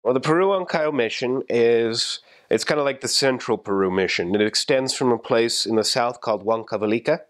Well, the Peru Huancayo Mission it's kind of like the central Peru mission. It extends from a place in the south called Huancavelica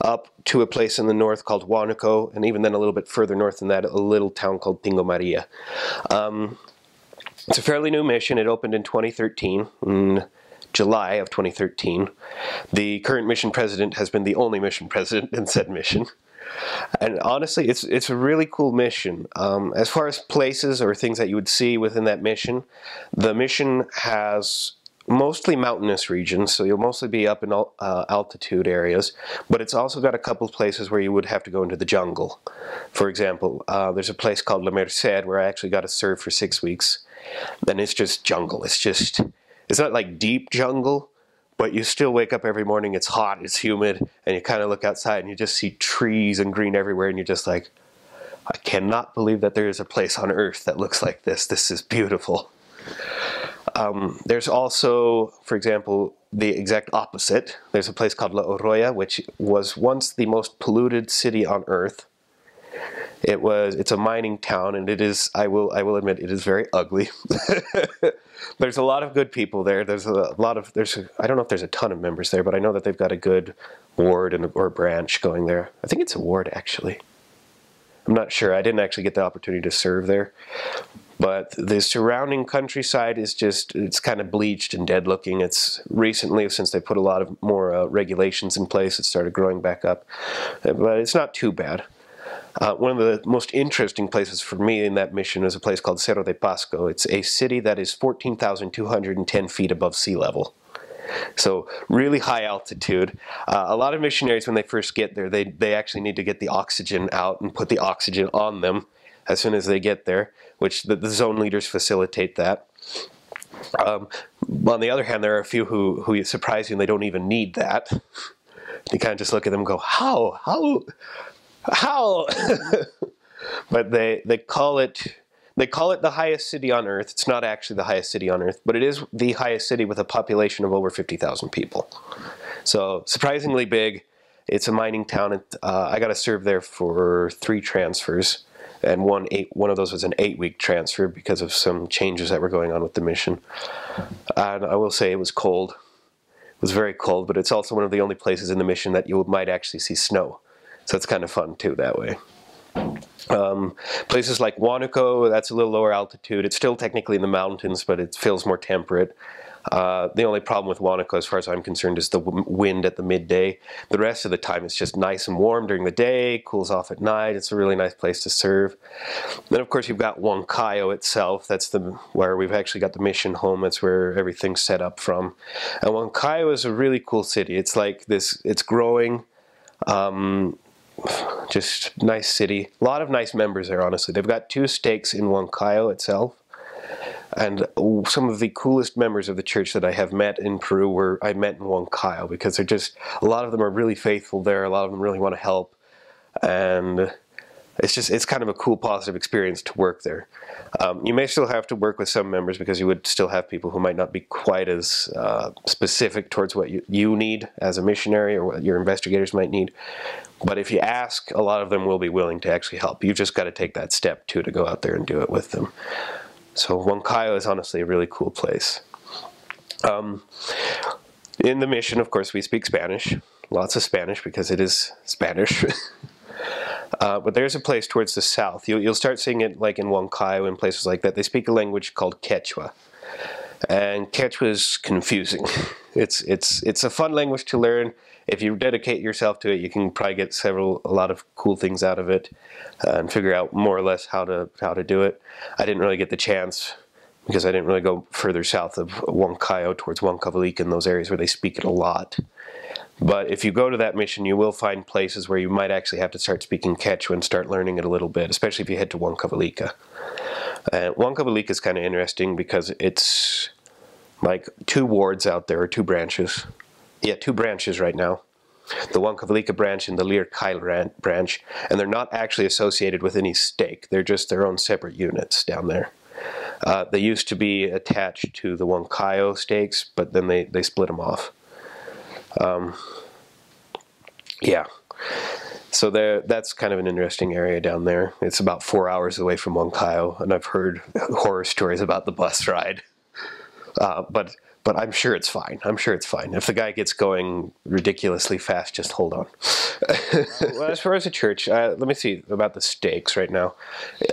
up to a place in the north called Huánuco, and even then a little bit further north than that, a little town called Tingo Maria. It's a fairly new mission. It opened in 2013, in July of 2013. The current mission president has been the only mission president in said mission. And honestly, it's a really cool mission. As far as places or things that you would see within that mission, the mission has mostly mountainous regions, so you'll mostly be up in altitude areas, but it's also got a couple of places where you would have to go into the jungle. For example, there's a place called La Merced where I actually got to serve for 6 weeks, and it's just jungle. It's not like deep jungle, but you still wake up every morning, it's hot, it's humid, and you kind of look outside and you just see trees and green everywhere, and you're just like, I cannot believe that there is a place on Earth that looks like this. This is beautiful. There's also, for example, the exact opposite. There's a place called La Oroya, which was once the most polluted city on Earth. It's a mining town, and it is, I will admit, it is very ugly. There's a lot of good people there. I don't know if there's a ton of members there, but I know that they've got a good ward or branch going there. I think it's a ward, actually. I'm not sure. I didn't actually get the opportunity to serve there. But the surrounding countryside is it's kind of bleached and dead looking. It's recently, since they put a lot of more regulations in place, it started growing back up. But it's not too bad. One of the most interesting places for me in that mission is a place called Cerro De Pasco. It's a city that is 14,210 feet above sea level. So really high altitude. A lot of missionaries, when they first get there, they actually need to get the oxygen out and put the oxygen on them as soon as they get there, which the zone leaders facilitate that. On the other hand, there are a few who surprise you and they don't even need that. You kind of just look at them and go, how? But they call it the highest city on Earth. It's not actually the highest city on Earth, but it is the highest city with a population of over 50,000 people. So surprisingly big. It's a mining town. I got to serve there for 3 transfers, and one of those was an 8-week transfer because of some changes that were going on with the mission. And I will say it was cold. It was very cold, but it's also one of the only places in the mission that you might actually see snow. So it's kind of fun too that way. Places like Huánuco, that's a little lower altitude. It's still technically in the mountains, but it feels more temperate. The only problem with Huánuco, as far as I'm concerned, is the wind at the midday. The rest of the time it's just nice and warm during the day, cools off at night. It's a really nice place to serve. Then of course you've got Huancayo itself. That's where we've actually got the mission home. That's where everything's set up from. And Huancayo is a really cool city. It's like this, it's growing. Just nice city. A lot of nice members there, honestly. They've got 2 stakes in Huancayo itself. And some of the coolest members of the church that I have met in Peru I met in Huancayo, because they're just, a lot of them are really faithful there. A lot of them really want to help. And it's kind of a cool, positive experience to work there. You may still have to work with some members because you would still have people who might not be quite as specific towards what you need as a missionary or what your investigators might need. But if you ask, a lot of them will be willing to actually help. You've just got to take that step too to go out there and do it with them. So Huancayo is honestly a really cool place. In the mission, of course, we speak Spanish. Lots of Spanish because it is Spanish. But there's a place towards the south. You'll start seeing it like in Huancayo and places like that. They speak a language called Quechua. And Quechua is confusing. It's a fun language to learn. If you dedicate yourself to it, you can probably get a lot of cool things out of it and figure out more or less how to do it. I didn't really get the chance because I didn't really go further south of Huancayo towards Huancavelica and those areas where they speak it a lot. But if you go to that mission, you will find places where you might actually have to start speaking Quechua and start learning it a little bit, especially if you head to Huancavelica. Huancavelica is kind of interesting because it's like 2 wards out there, or 2 branches. Yeah, 2 branches right now. The Huancavelica branch and the Lircay branch, and they're not actually associated with any stake. They're just their own separate units down there. They used to be attached to the Huancayo stakes, but then they split them off. Yeah. So that's kind of an interesting area down there. It's about 4 hours away from Huancayo, and I've heard horror stories about the bus ride. But I'm sure it's fine. I'm sure it's fine. If the guy gets going ridiculously fast, just hold on. Well, as far as the church, let me see about the stakes right now.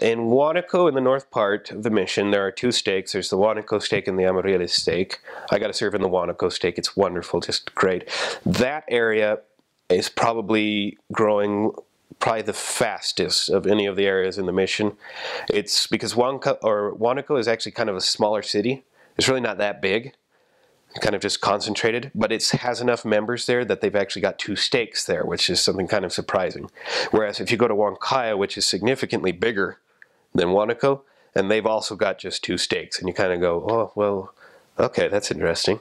In Huánuco, in the north part of the mission, there are two stakes. There's the Huánuco stake and the Amarieles stake. I got to serve in the Huánuco stake. It's wonderful, just great. That area is probably growing the fastest of any of the areas in the mission. It's because Huánuco is actually kind of a smaller city. It's really not that big, kind of just concentrated, but it has enough members there that they've actually got two stakes there, which is something kind of surprising. Whereas if you go to Huancayo, which is significantly bigger than Huánuco, and they've also got just two stakes, and you kind of go, oh, well, okay, that's interesting.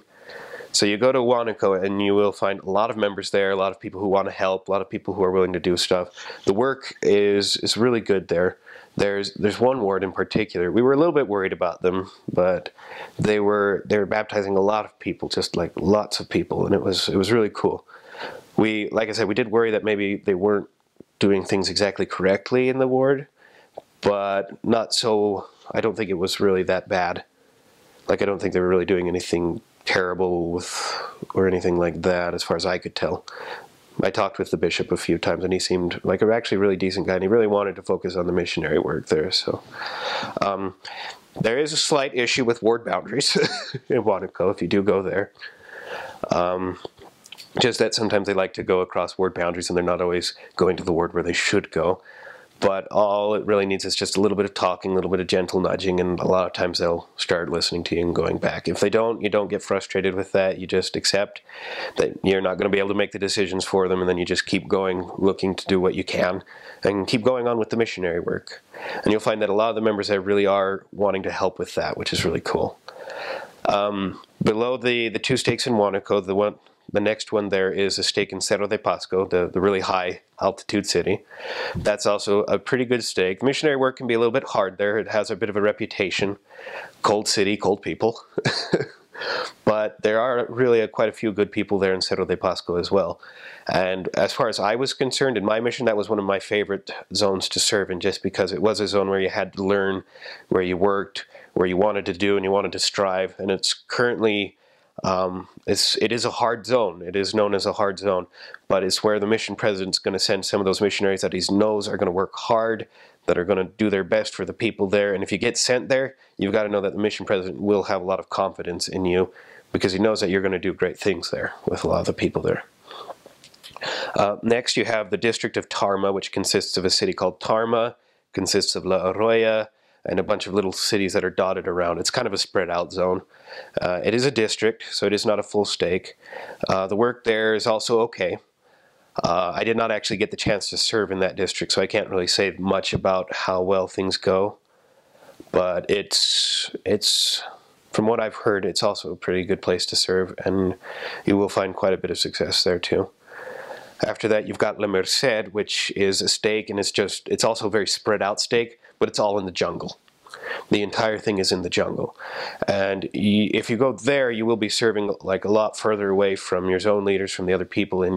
So you go to Huánuco and you will find a lot of members there, a lot of people who want to help, a lot of people who are willing to do stuff. The work is really good there. There's one ward in particular. We were a little bit worried about them, but they were baptizing a lot of people, just like lots of people, and it was really cool. Like I said, we did worry that maybe they weren't doing things exactly correctly in the ward, but not so. I don't think it was really that bad. Like, I don't think they were really doing anything terrible or anything like that, as far as I could tell. I talked with the bishop a few times, and he seemed like a actually really decent guy, and he really wanted to focus on the missionary work there. So there is a slight issue with ward boundaries in Huánuco if you do go there. Just that sometimes they like to go across ward boundaries, and they're not always going to the ward where they should go. But all it really needs is just a little bit of talking, a little bit of gentle nudging, and a lot of times they'll start listening to you and going back. If they don't, you don't get frustrated with that. You just accept that you're not going to be able to make the decisions for them, and then you just keep going, looking to do what you can, and keep going on with the missionary work. And you'll find that a lot of the members there really are wanting to help with that, which is really cool. Below the two stakes in Huánuco, the next one there is a stake in Cerro De Pasco, the really high altitude city. That's also a pretty good stake. Missionary work can be a little bit hard there. It has a bit of a reputation. Cold city, cold people. But there are really quite a few good people there in Cerro De Pasco as well. And as far as I was concerned, in my mission, that was one of my favorite zones to serve in, just because it was a zone where you had to learn, where you worked, where you wanted to do, and you wanted to strive. And it's currently... it is a hard zone. It is known as a hard zone, but it's where the mission president's going to send some of those missionaries that he knows are going to work hard, that are going to do their best for the people there. And if you get sent there, you've got to know that the mission president will have a lot of confidence in you, because he knows that you're going to do great things there with a lot of the people there. Next, you have the district of Tarma, which consists of a city called Tarma, consists of La Arroya, and a bunch of little cities that are dotted around. It's kind of a spread out zone. It is a district, so it is not a full stake. The work there is also okay. I did not actually get the chance to serve in that district, so I can't really say much about how well things go. But it's from what I've heard, it's also a pretty good place to serve, and you will find quite a bit of success there too. After that, you've got La Merced, which is a stake, and it's also a very spread out stake, but it's all in the jungle. The entire thing is in the jungle. And if you go there, you will be serving like a lot further away from your zone leaders, from the other people in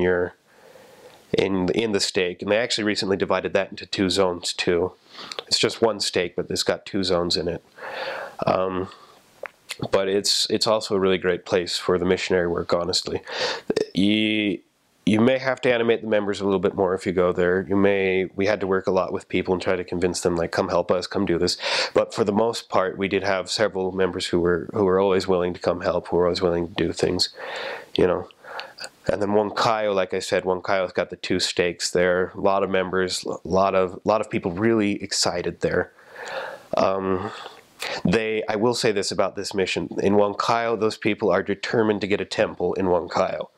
the stake. And they actually recently divided that into two zones too. It's just one stake, but it's got two zones in it. But it's also a really great place for the missionary work, honestly. You may have to animate the members a little bit more if you go there. We had to work a lot with people and try to convince them, like, come help us, come do this. But for the most part, we did have several members who were always willing to come help, who were always willing to do things, you know. And then Huancayo, like I said, Huancayo's got the two stakes there. A lot of members, a lot of people really excited there. I will say this about this mission. In Huancayo, those people are determined to get a temple in Huancayo.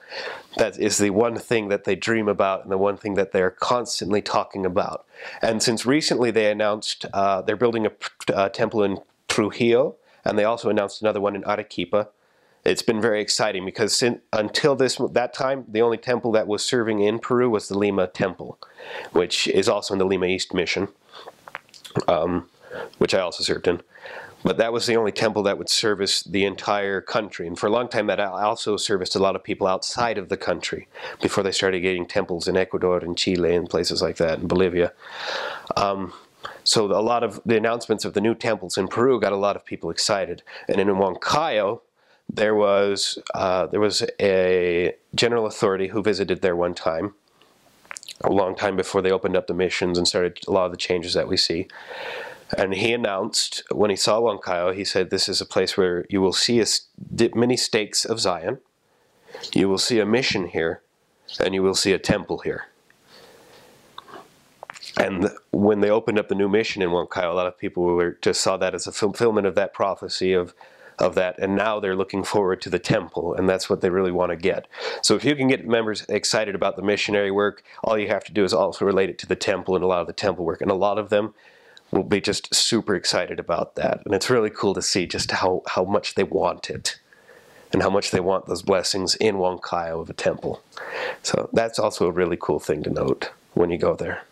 That is the one thing that they dream about, and the one thing that they're constantly talking about. And since recently they announced they're building a temple in Trujillo, and they also announced another one in Arequipa. It's been very exciting, because until that time, the only temple that was serving in Peru was the Lima Temple, which is also in the Lima East Mission, which I also served in. But that was the only temple that would service the entire country. And for a long time, that also serviced a lot of people outside of the country before they started getting temples in Ecuador and Chile and places like that, and Bolivia. So a lot of the announcements of the new temples in Peru got a lot of people excited. And in Huancayo, there was a general authority who visited there one time, a long time before they opened up the missions and started a lot of the changes that we see. And he announced, when he saw Huancayo, he said, this is a place where you will see many stakes of Zion, you will see a mission here, and you will see a temple here. And when they opened up the new mission in Huancayo, a lot of people just saw that as a fulfillment of that prophecy of that, and now they're looking forward to the temple, and that's what they really want to get. So if you can get members excited about the missionary work, all you have to do is also relate it to the temple and a lot of the temple work, and a lot of them will be just super excited about that. And it's really cool to see just how much they want it and how much they want those blessings in Huancayo of a temple. So that's also a really cool thing to note when you go there.